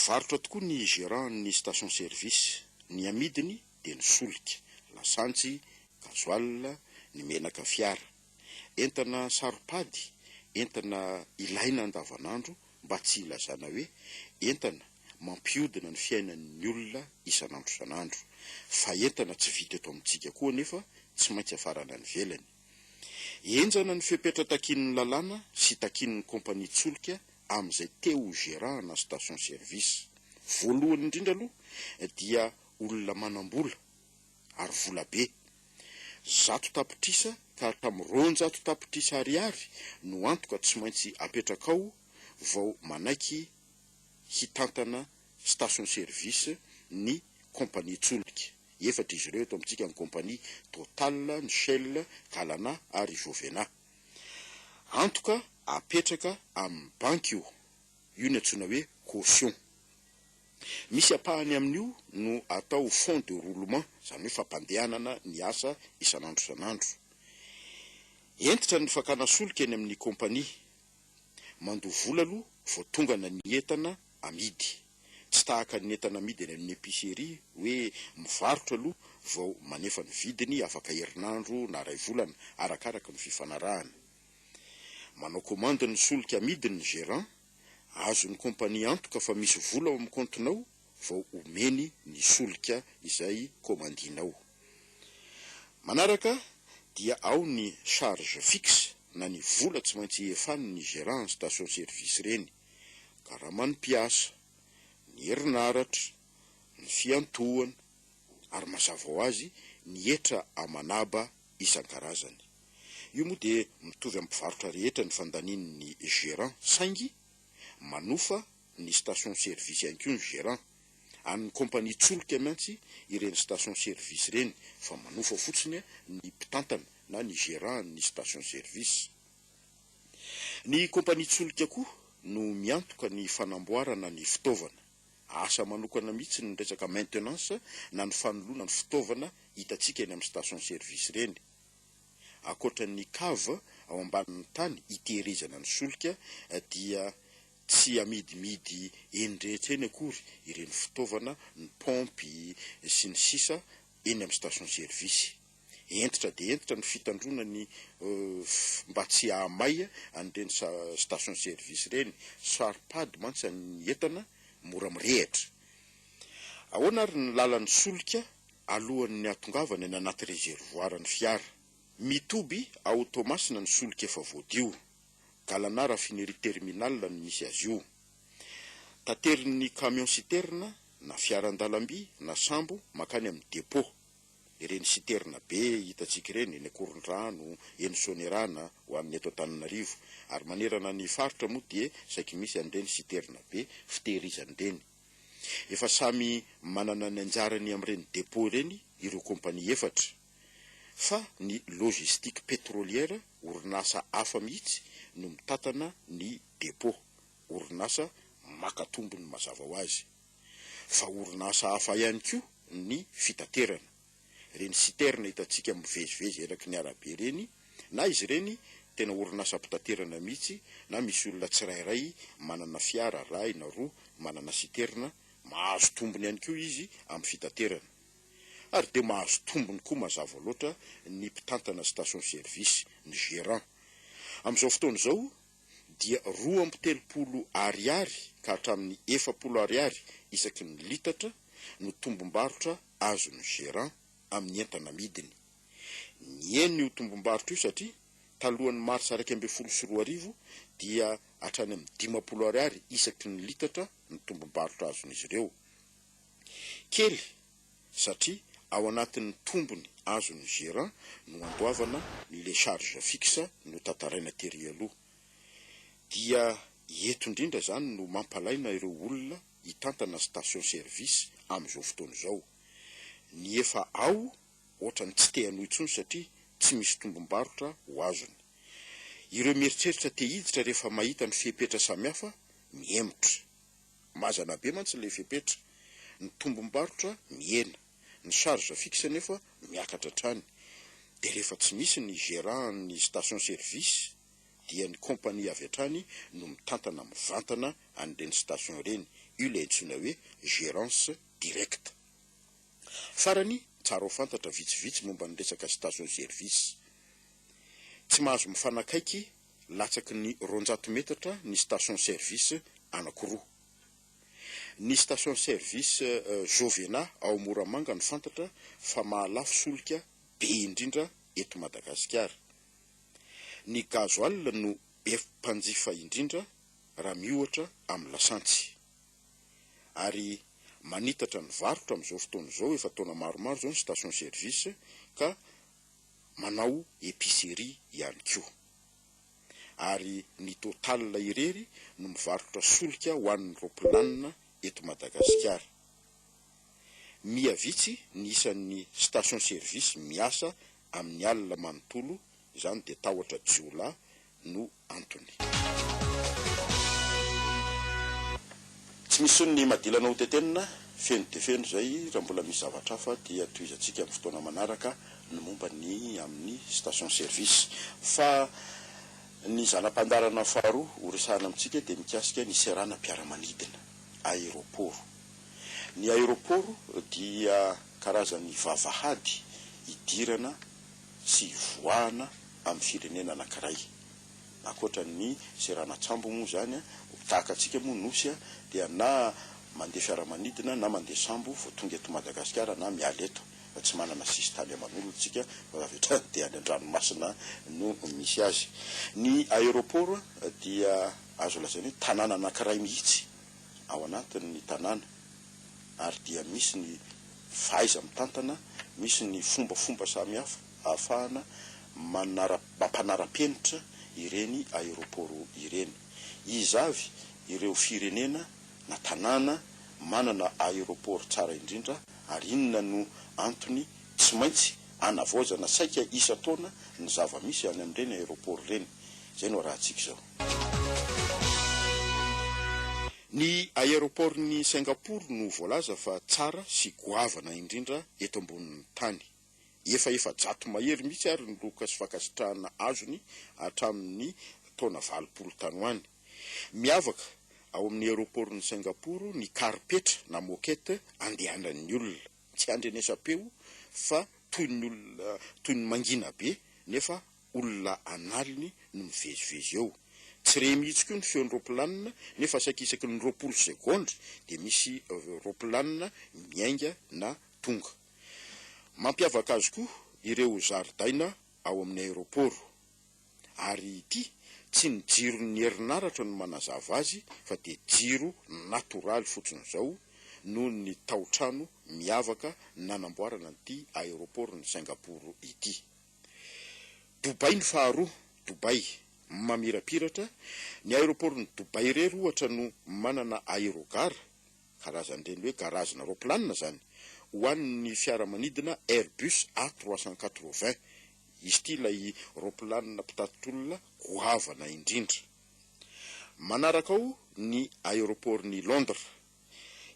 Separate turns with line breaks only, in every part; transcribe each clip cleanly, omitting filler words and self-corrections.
Mivarotra tokoa ny gérant ny station service, ny amidiny dia ny solika, lasantsy, gasoil, ny menaka fiara, entana saropady, entana ilaina andavanandro mba tsy ilazana hoe entana mampiodina ny fiainan'ny olona isanandro isanandro, fa entana tsy vita eto amintsika koa nefa tsy maintsy afarana ny velany. Enjana ny fepetra takin'ny lalàna sy takin'ny kompania solika amin'izay teo gérant na station service. Voalohany indrindra aloha dia olona manambola ary vola be, 100 tapitrisa ka hatramin'ny 200 tapitrisa ariary no antoka tsy maintsy apetraka ao vao manaiky hitantana station service ny kompania solika. Efatra izy ireo eto amintsika ny kompania Total, ny Shell, Galana ary Jovena. Antoka apetraka amin'ny banky io ny antsoina hoe caution. Misy apahany amin'io no atao fond de roulement, izany hoe fampandehanana ny asa isanandro isanandro. Entitra ny fakana solika eny amin'ny kompania, mandoha vola aloha vao tonga na ny entana amidy. Tsy tahaka ny entana amidy eny amin'ny épicerie hoe mivarotra aloha vao manefa ny vidiny afaka herinandro na ray volana arakaraka ny fifanarahana. Manao komande ny solika amidy ny gérant, azo ny kompania antoka fa misy vola ao amin'ny kontinao vao omeny ny solika izay komandinao. Manaraka dia ao ny charge fixe na ny vola tsy maintsy efan'ny gérant station service reny, karama ny mpiasa, ny herinaratra, ny fiantohana, ary mazava ho azy ny etra amanaba isan-karazany. Io moa dia mitovy amin'ny mpivarotra rehetra ny fandanian'ny gérant, saingy manofa ny station service ihany koa ny gérant. Amin'ny kompania solika mantsy ireny station service reny, fa manofa fotsiny ny mpitantana na ny gérant ny station service. Ny kompania solika koa no miantoka ny fanamboarana ny fitaovana, asa manokana mihitsy ny resaka maintenance na ny fanoloana ny fitaovana hitantsika eny amin'ny station service reny. Akoatra ny cave ao ambanin'ny tany hitehirizana ny solika dia tsy amidimidy eny rehetra eny akory ireny fitaovana, ny pompy sy ny sisa eny amin'ny station service. Entitra dia entitra ny fitandrona ny mba tsy ahamay an'ireny station service reny, saropady mantsy ny entana mora mirehatra. Ahoana ary ny lalan'ny solika alohan'ny atongavana eny anaty reservoir ny fiara? Mitoby automasina ny solika efa voadio, Galana raffinerie terminal ny misy azy io. Taterin'ny camion citerne na fiaran-dalamby na sambo makany amin'ny dépôt. Ireny citerne be hitantsika ireny eny Korondrano, eny Sonerana ho an'ny eto Antananarivo, ary manerana ny faritra moa dia saika misy an'ireny citerne be fitehirizan'ireny. Efa samy manana ny anjarany amin'ireny dépôt ireny ireo kompania efatra. Fa ny logistique pétrolière, orinasa hafa mihitsy no mitantana ny dépôt, orinasa makatombony mazava ho azy. Fa orinasa hafa ihany koa ny fitaterana. Ireny citerne hitantsika mivezivezy eraky ny arabe ireny, na izy ireny tena orinasa mpitaterana mihitsy, na misy olona tsirairay manana fiara ray na roa manana citerne, mahazo tombony ihany koa izy amin'ny fitaterana. Ary dia mahazo tombony koa mazava loatra ny mpitantana station service, ny gérant. Amin'izao fotoana izao dia 230 ariary ka hatramin'ny 40 ariary isaky ny litatra no tombom-barotra azo ny gérant amin'ny entana amidiny. Ny eny io tombom-barotra io satria talohan'ny mars 2024 dia hatrany amin'ny 50 ariary isaky ny litatra ny tombom-barotra azon'izy ireo. Kely satria ao anatin'ny tombony azon'ny gérant no andoavana le charge fixe no tantaraina tery aloha. Dia eto indrindra zany no mampalaina ireo olona hitantana station service amin'izao fotoana izao. Ny efa ao ohatrany tsy te hanohy intsony satria tsy misy tombom-barotra ho azony. Ireo mieritreritra te hiditra rehefa mahita ny fepetra samihafa miemotra. Mazana be mantsy le fepetra. Ny tombom-barotra miena, ny charge fixe nefa miakatra trany. Dia rehefa tsy misy ny gérant ny station service dia ny kompania avy hatrany no mitantana mivantana an'ireny station ireny. io ilay antsoina hoe gérance directe. Farany tsara ho fantatra vitsivitsy momba ny resaka station service. Tsy mahazo mifanakaiky latsaky ny 200 metatra ny station service anankiroa. Ny station service Jovena ao Moramanga ny fantatra fa mahalafo solika be indrindra eto Madagasikara. Ny gasoil no be mpanjifa indrindra raha miohatra amin'ny lasantsy. Ary manitatra ny varotra amin'izao fotoana izao efa taona maromaro zao ny station service ka manao épicerie ihany koa. Ary ny Total irery no mivarotra solika ho an'ny roplanina eto Madagasikara. Miavitsy ny isan'ny station service miasa amin'ny alina manontolo, izany dia tahotra jiolahy no antony. Tsy misy ny madilana ho tetenina, feno de feno zay, raha mbola misy zavatra hafa dia toizantsika amin'ny fotoana manaraka ny momba ny amin'ny station service. Fa ny zanam-pandarana faharoa horesahana amintsika dia mikasika ny seranam-piaramanidina, aéroport. Ny aéroport dia karazany vavahady idirana sy voahana amin'ny firenena anankiray. Ankoatra ny seranatsambo moa zany, tahaka antsika moa nosy dia na mandeha fiaramanidina na mandeha sambo vao tonga eto Madagasikara na miala eto, tsy manana sisitany aman'olo tsika rehetra dia any an-dranomasina no misy azy. Ny aéroport dia azo lazaina hoe tanàna anankiray mihitsy ao anatin'ny tanàna, ary dia misy ny fahaiza mitantana, misy ny fombafomba samihafa ahafahana mampanara-penitra ireny aéroport ireny. Izy avy ireo firenena na tanàna manana aéroport tsara indrindra, ary inona no antony tsy maintsy anavaozana saika isa-taona ny zava-misy any amin'ireny aéroport ireny. Zay no rahantsika izao. Ny aéroport ny Singapour no voalaza fa tsara sy goavana indrindra eto ambonin'ny tany. Efa-jato mahery mihitsy ary ny loka sy fakasitrahana azony hatramin'ny taona 20 tanoany. Miavaka ao amin'ny aéroport ny Singapour ny karipetra na moquette andehanan'ny olona, tsy andrenesam-peo fa toy ny mangina be, nefa olona analiny no mivezivezy eo. Tsy re mihitsy koa ny feon'ny roplanina, nefa sakisaky ny 20 sekondra dia misy roplanina miainga na tonga. Mampiavaka azy koa ireo zaridaina ao amin'ny aéroport. Ary ity tsy ny jiron'ny herinaratra no manazava azy, fa dia jiro natoraly fotsiny izao noho ny tao-trano miavaka nanamboarana ity aéroport ny Singapour ity. Dubai ny faharoa, Dubai mamirapiratra. Ny aéroport ny Dubai irery ohatra no manana aérogare, karazan'ireny hoe garazina roplanina zany, ho an'ny fiaramanidina Airbus A380. Izy ity ilay roplanina mpitatitr'olona goavana indrindra. Manaraka ao ny aéroport ny Londres.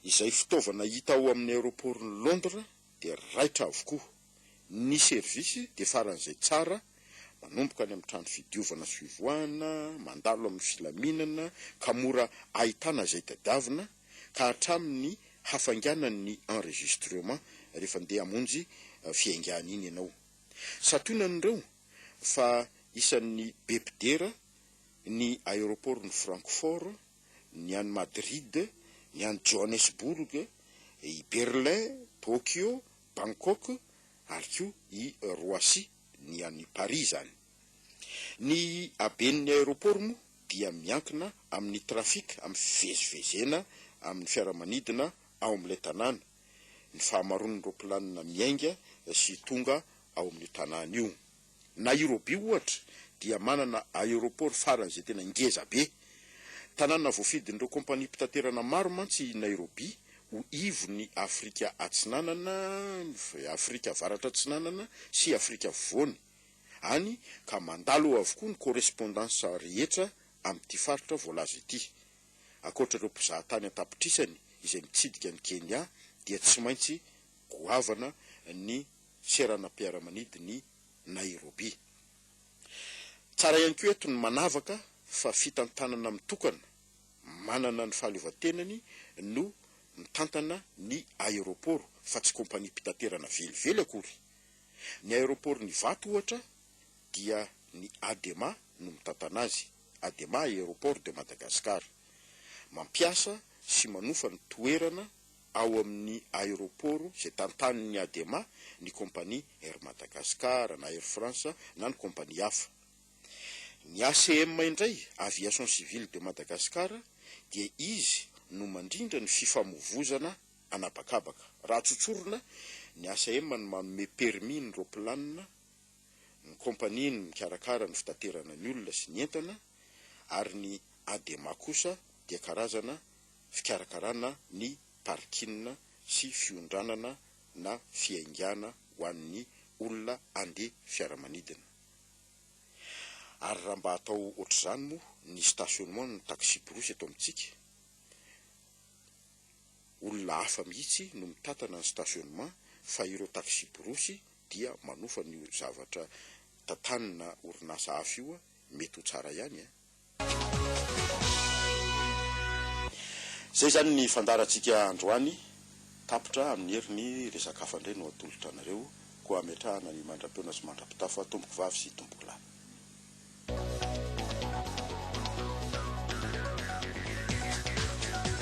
Izay fitaovana hita ao amin'ny aéroport ny Londres dia raitra avokoa. Ny service dia faran'izay tsara, manomboka any amin'ny trano fidiovana sy fivoahana, mandalo amin'ny filaminana, ka mora ahitana izay tadiavina, ka hatramin'ny hafainganan'ny enregistrement rehefa ndeha hamonjy fiaingana iny ianao. Satonan'ireo fa isan'ny bebidera ny aéroport ny Francfort, ny an'ny Madrid, ny an'ny Johannesburg, i Berlin, Tokyo, Bangkok, ary koa i Roissy, ny an'ny Paris zany. Ny haben'ny aéroport moa dia miankina amin'ny trafika, amin'ny fivezivezena, amin'ny fiaramanidina ao amin'ilay tanàna. Ny fahamaron'ny roplanina miainga sy tonga ao amin'ny tanàna io. Nairobi ohatra dia manana aéroport faran'izay tena ngeza be. Tanàna voafidin'ireo kompania mpitaterana maro mantsy Nairobi ho ivony Afrika atsinanana, Afrika avaratra atsinanana sy Afrika afovoany. Any ka mandalo avokoa ny correspondance rehetra amin'ity faritra voalaza ity. Ankoatra ireo mpizahatany an-tapitrisany izay mitsidika ny Kenya dia tsy maintsy goavana ny seranam-piaramanidiny Nairobi. Tsara ihany koa eto ny manavaka fa fitantanana mitokana, manana ny fahaleovantenany no mitantana ny aéroport fa tsy kompania mpitaterana velively akory. Ny aéroport ny Vato ohatra dia ny ADEMA no mitantana azy, ADEMA Aéroport de Madagascar. Mampiasa sy manofa ny toerana ao amin'ny aéroport izay tantanin'ny ADEMA ny kompania Air Madagascar na Air France na ny kompania hafa. Ny ACM indray, Aviation Civile de Madagascar, dia izy no mandrindra ny fifamovozana anabakabaka. Raha tsotsorona, ny ACM no manome permis ny roplaninina, ny kompania ny mikarakara ny fitaterana ny olona sy ny entana, ary ny ADEMA kosa dia karazana fikarakarana ny parkinina sy fiondranana na fiaingana ho an'ny olona andeha fiaramanidina. Ary raha mba atao ohatr'izany moa ny stationnement ny taxi borosy eto amintsika, olona hafa mihitsy no mitantana ny stationnement, fa ireo taxi borosy dia manofa ny zavatra tantanina orinasa hafa io mety ho tsara ihany. Zay zany ny fandarantsika androany, tapitra amin'ny herin'ny resaka hafa indray no atolotra anareo, koa ametrahana ny mandra-peona sy mandra-pitafa, tomboko vavy sy tomboko lahy.